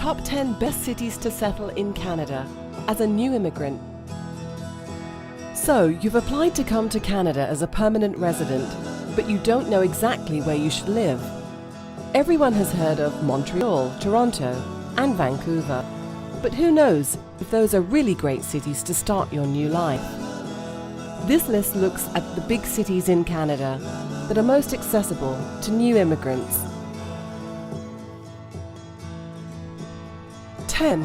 Top 10 Best Cities to Settle in Canada as a new immigrant. So, you've applied to come to Canada as a permanent resident, but you don't know exactly where you should live. Everyone has heard of Montreal, Toronto, and Vancouver, but who knows if those are really great cities to start your new life. This list looks at the big cities in Canada that are most accessible to new immigrants. 10.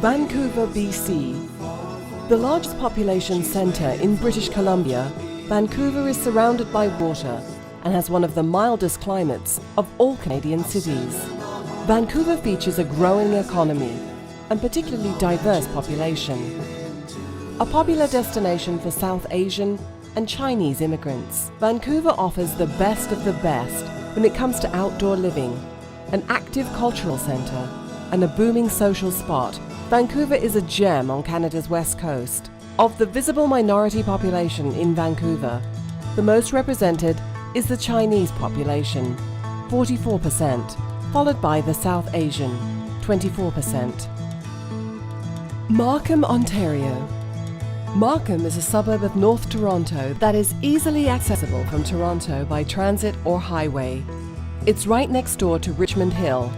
Vancouver, BC. The largest population centre in British Columbia, Vancouver is surrounded by water and has one of the mildest climates of all Canadian cities. Vancouver features a growing economy and particularly diverse population. A popular destination for South Asian and Chinese immigrants, Vancouver offers the best of the best when it comes to outdoor living, an active cultural centre, and a booming social spot. Vancouver is a gem on Canada's west coast. Of the visible minority population in Vancouver, the most represented is the Chinese population, 44%, followed by the South Asian, 24%. Markham, Ontario. Markham is a suburb of North Toronto that is easily accessible from Toronto by transit or highway. It's right next door to Richmond Hill.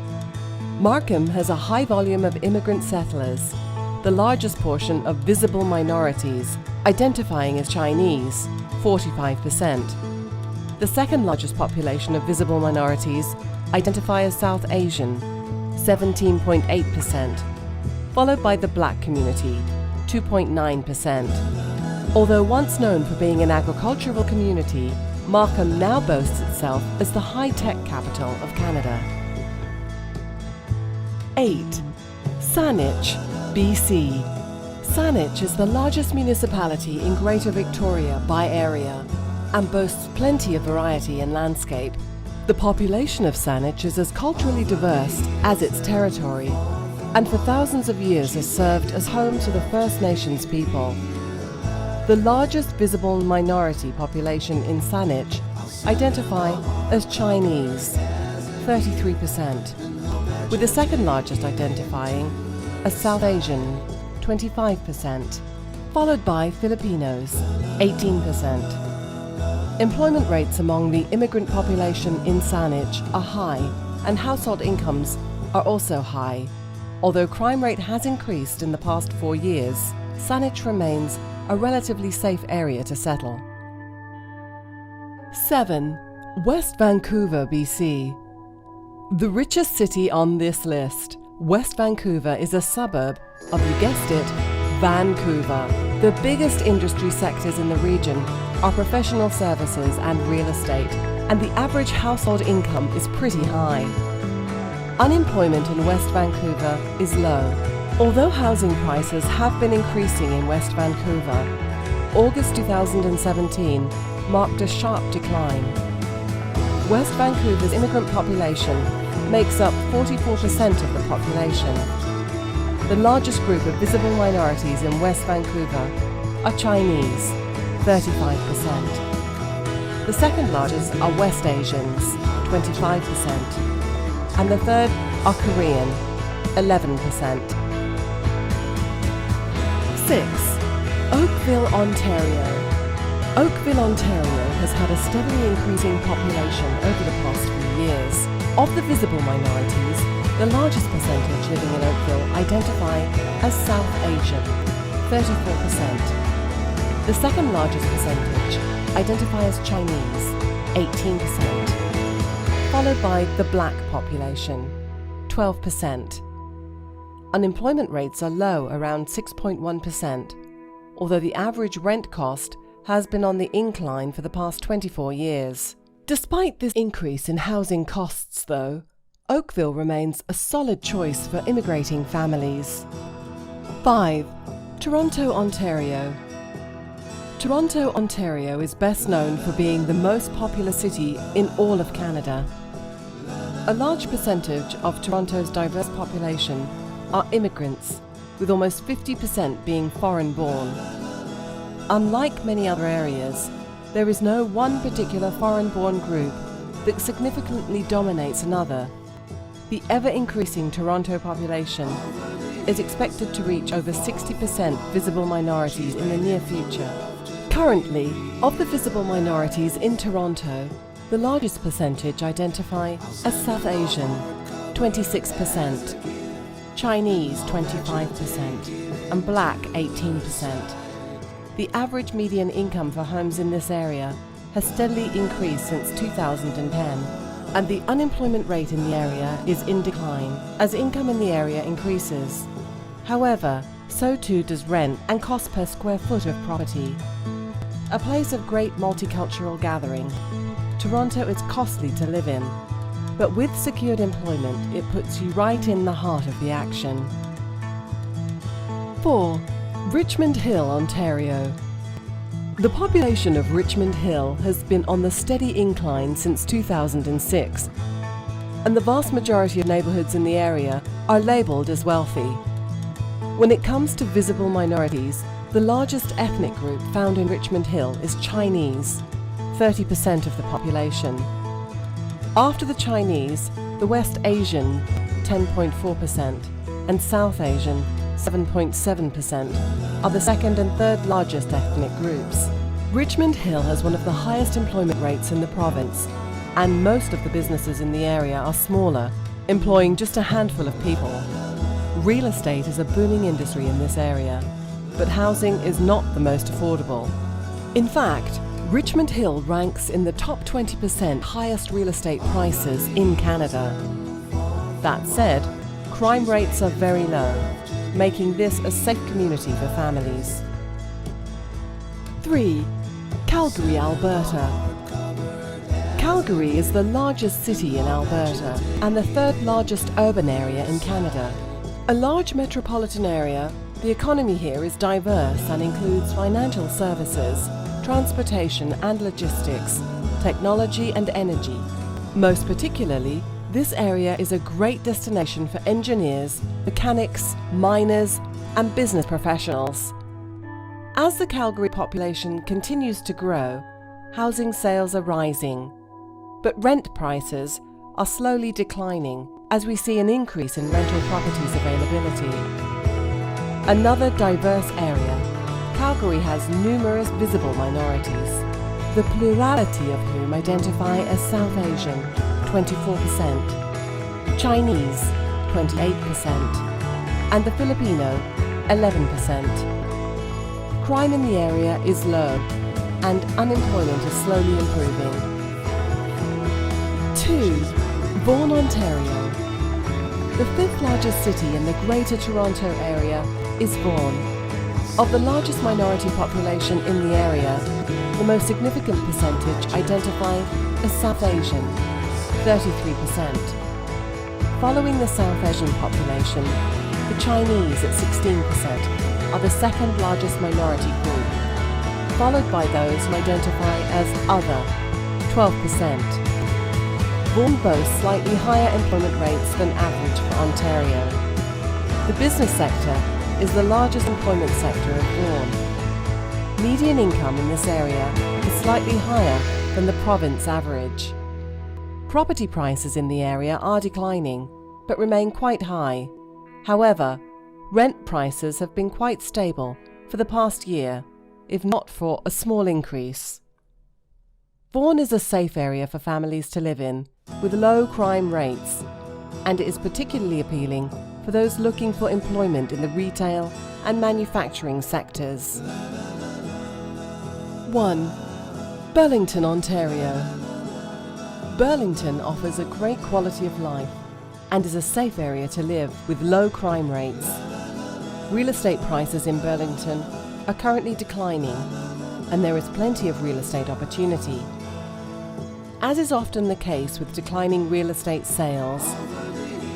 Markham has a high volume of immigrant settlers, the largest portion of visible minorities, identifying as Chinese, 45%. The second largest population of visible minorities identify as South Asian, 17.8%, followed by the Black community, 2.9%. Although once known for being an agricultural community, Markham now boasts itself as the high-tech capital of Canada. 8. SAANICH, BC. SAANICH is the largest municipality in Greater Victoria by area and boasts plenty of variety in landscape. The population of SAANICH is as culturally diverse as its territory, and for thousands of years has served as home to the First Nations people. The largest visible minority population in SAANICH identify as Chinese, 33%, with the second largest identifying as South Asian, 25%, followed by Filipinos, 18%. Employment rates among the immigrant population in SAANICH are high, and household incomes are also high. Although crime rate has increased in the past 4 years, SAANICH remains a relatively safe area to settle. 7. West Vancouver, BC. The richest city on this list, West Vancouver is a suburb of, you guessed it, Vancouver. The biggest industry sectors in the region are professional services and real estate, and the average household income is pretty high. Unemployment in West Vancouver is low. Although housing prices have been increasing in West Vancouver, August 2017 marked a sharp decline. West Vancouver's immigrant population makes up 44% of the population. The largest group of visible minorities in West Vancouver are Chinese, 35%. The second largest are West Asians, 25%. And the third are Korean, 11%. 6. Oakville, Ontario. Oakville, Ontario has had a steadily increasing population over the past few years. Of the visible minorities, the largest percentage living in Oakville identify as South Asian, 34%. The second largest percentage identify as Chinese, 18%, followed by the Black population, 12%. Unemployment rates are low, around 6.1%, although the average rent cost has been on the incline for the past 24 years. Despite this increase in housing costs, though, Oakville remains a solid choice for immigrating families. 5. Toronto, Ontario. Toronto, Ontario is best known for being the most popular city in all of Canada. A large percentage of Toronto's diverse population are immigrants, with almost 50% being foreign-born. Unlike many other areas, there is no one particular foreign-born group that significantly dominates another. The ever-increasing Toronto population is expected to reach over 60% visible minorities in the near future. Currently, of the visible minorities in Toronto, the largest percentage identify as South Asian, 26%, Chinese 25%, and Black 18%. The average median income for homes in this area has steadily increased since 2010, and the unemployment rate in the area is in decline as income in the area increases. However, so too does rent and cost per square foot of property. A place of great multicultural gathering, Toronto is costly to live in, but with secured employment, it puts you right in the heart of the action. 4. Richmond Hill, Ontario. The population of Richmond Hill has been on the steady incline since 2006, and the vast majority of neighbourhoods in the area are labelled as wealthy. When it comes to visible minorities, the largest ethnic group found in Richmond Hill is Chinese, 30% of the population. After the Chinese, the West Asian, 10.4%, and South Asian, 7.7%, are the second and third largest ethnic groups. Richmond Hill has one of the highest employment rates in the province, and most of the businesses in the area are smaller, employing just a handful of people. Real estate is a booming industry in this area, but housing is not the most affordable. In fact, Richmond Hill ranks in the top 20% highest real estate prices in Canada. That said, crime rates are very low, making this a safe community for families. 3. Calgary, Alberta. Calgary is the largest city in Alberta and the third largest urban area in Canada. A large metropolitan area, the economy here is diverse and includes financial services, transportation and logistics, technology and energy. Most particularly, this area is a great destination for engineers, mechanics, miners, and business professionals. As the Calgary population continues to grow, housing sales are rising, but rent prices are slowly declining as we see an increase in rental properties availability. Another diverse area, Calgary has numerous visible minorities, the plurality of whom identify as South Asian, 24%, Chinese, 28%, and the Filipino, 11%. Crime in the area is low, and unemployment is slowly improving. 2. Vaughan, Ontario. The fifth largest city in the Greater Toronto Area is Vaughan. Of the largest minority population in the area, the most significant percentage identify as South Asian, 33%. Following the South Asian population, the Chinese at 16% are the second largest minority group, followed by those who identify as Other, 12%. Vaughan boasts slightly higher employment rates than average for Ontario. The business sector is the largest employment sector of Vaughan. Median income in this area is slightly higher than the province average. Property prices in the area are declining, but remain quite high. However, rent prices have been quite stable for the past year, if not for a small increase. Vaughan is a safe area for families to live in, with low crime rates, and it is particularly appealing for those looking for employment in the retail and manufacturing sectors. 1. Burlington, Ontario. Burlington offers a great quality of life and is a safe area to live with low crime rates. Real estate prices in Burlington are currently declining, and there is plenty of real estate opportunity. As is often the case with declining real estate sales,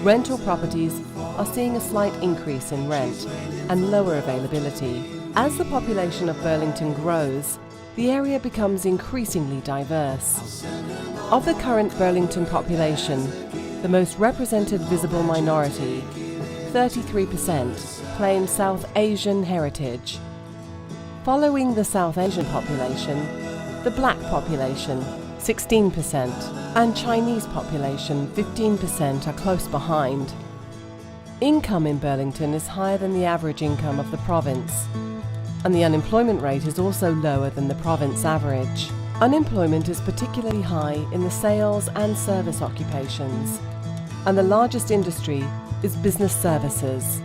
rental properties are seeing a slight increase in rent and lower availability. As the population of Burlington grows, the area becomes increasingly diverse. Of the current Burlington population, the most represented visible minority, 33%, claim South Asian heritage. Following the South Asian population, the Black population, 16%, and Chinese population 15% are close behind. Income in Burlington is higher than the average income of the province, and the unemployment rate is also lower than the province average. Unemployment is particularly high in the sales and service occupations, and the largest industry is business services.